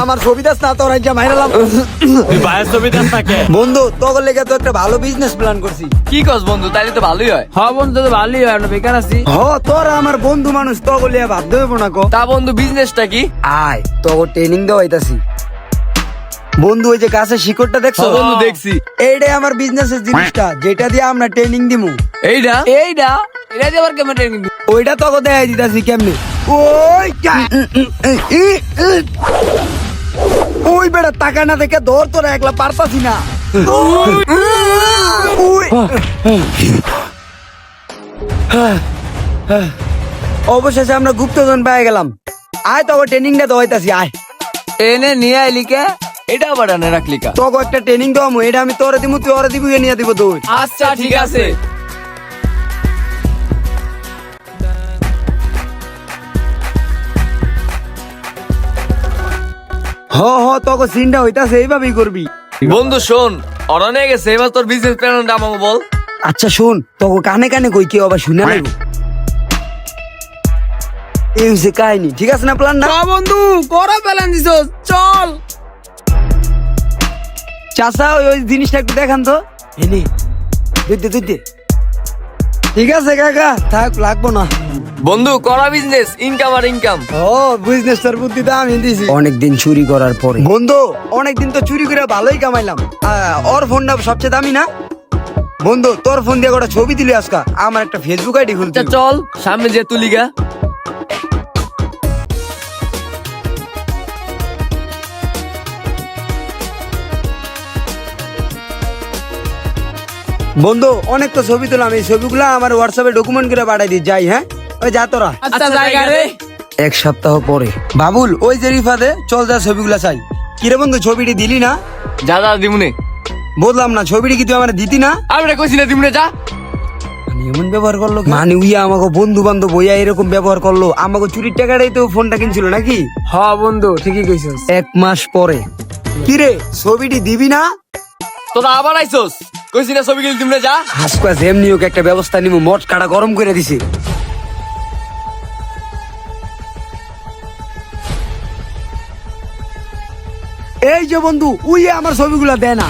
আমার ছবি দাস না তোর আইজা মাইরালাম। তুই ভাইয়ের ছবি দেন তাকে। বন্ধু তোর লেগে তো একটা ভালো বিজনেস প্ল্যান করছি। কি কস বন্ধু, তাইলে তো ভালোই হয়। হ্যাঁ বন্ধু তো ভালোই হয়, আমরা বেকার আছি। তোর আমার বন্ধু মানুষ তো লিয়া ভাবতে হইব না কো। তা বন্ধু বিজনেসটা কি? আয় তোকে ট্রেনিং দেওয়াইতাছি। বন্ধু ওই যে গাছের শিকড়টা দেখছো? হ্যাঁ বন্ধু দেখছি। এইটাই আমার বিজনেসের জিনিসটা, যেটা দিয়ে আমরা ট্রেনিং দিমু। এইটা এইটা এটা দিয়ে আবার কেমন ট্রেনিং? ওইটা তোকে দেখাই দিতাছি কেমনে। ওই ওই বেটা টাকা না দেখে ধর, তোরা একলা পারতাছি না। ওই। অবশেষে আমরা গুপ্তধন পেয়ে গেলাম। আয় তোকে ট্রেনিংটা দেওয়াইতাছি আয়। এনে নিয়ে আইলি কে? এটা আবার আনে রাখলি কা? তোকে একটা ট্রেনিং দেওয়ামু, এটা আমি তোরে দিমু, তুই ওরে দিবি, নিয়ে দিব তুই। আচ্ছা ঠিক আছে। তোকে সিনটা হইতাছে, এইভাবেই করবি। বন্ধু শোন, ওরা নিয়ে গেছে, এবার তোর বিজনেস প্ল্যানটা আমাকে বল। আচ্ছা শোন, তোকে কানে কানে কই, কেউ আবার শুনে লাগবো। এই হচ্ছে কাহিনী, ঠিক আছে না প্ল্যান না? বন্ধু করা প্ল্যান দিছো, চল। চাচা ওই জিনিসটা একটু দেখান তো। এনে দুইতে ঠিক আছে কাকা, থাক লাগবো না। বন্ধু করা বিজনেস, ইনকাম আর ইনকাম। বিজনেসটার বুদ্ধি তো আমি দিছি। অনেকদিন চুরি করার পরে বন্ধু, অনেকদিন তো চুরি করে ভালোই কামাইলাম। ওর ফোনটা সবচেয়ে দামি না? বন্ধু তোর ফোন দিয়ে একটা ছবি দিলি আজকা, আমার একটা ফেসবুক আইডি খুলতে। আচ্ছা চল সামনে যে তুলিগা। বন্ধু অনেক তো ছবি তুলাম, এই ছবিগুলো আমার হোয়াটসঅ্যাপে ডকুমেন্ট করে পাঠাই দিই, যাই। হ্যাঁ ওই যা তোরা। আচ্ছা জায়গা রে। এক সপ্তাহ পরে বাবুল ওই যে রিফাদে চল, যা ছবিগুলা চাই। কিরে বন্ধু ছবিটি দিলি না? যা যা দিমুনে। বললাম না ছবিটি কি তুই আমার দিতি না? আমরা কইছি না দিমুনে, যা। মানে এমন ব্যবহার করলো, মানে উইয়া আমাকে বন্ধু বান্ধব হইয়া এরকম ব্যবহার করলো। আমাকে চুরির টাকাটাই তো ফোনটা কিনছিল নাকি? হ্যাঁ বন্ধু ঠিকই কইছস। এক মাস পরে কিরে ছবিটি দিবি না? তোরা আবার আইছস, কইছি না ছবি গেলি দিমুনে, যা। হাসপাস এমনি ওকে একটা ব্যবস্থা নিব, মট কাটা গরম করে দিছে। এই যে বন্ধু উই আমার ছবিগুলা দে না।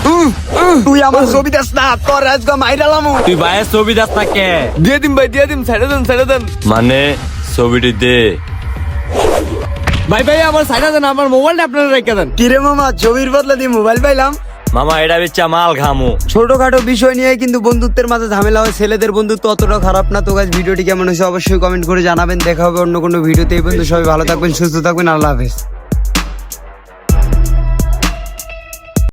তুই আমার ছবি দেস না, তোর আজকে মাইরালাম। তুই ভাইয়ের ছবি দেন তাকে। দিয়ে দিম ভাই, দিয়ে দিম, ছেড়ে দেন ছেড়ে দেন। মানে ছবিটি দে। ভাই ভাই আমার সাইডা দেন, আমার মোবাইলটা আপনারা রেখে দেন। কিরে মামা, ছবির বদলে দিয়ে মোবাইল পাইলাম। মামা এটা বেচা মাল খামু। ছোটখাটো বিষয় নিয়ে কিন্তু বন্ধুত্বের মাঝে ঝামেলা হয়। ছেলেদের বন্ধুত্ব অতটা খারাপ না। তো গাইস ভিডিওটি কেমন হয়েছে অবশ্যই কমেন্ট করে জানাবেন। দেখা হবে অন্য কোনো ভিডিওতে। এই পর্যন্ত সবাই ভালো থাকবেন, সুস্থ থাকবেন, আল্লাহ হাফেজ।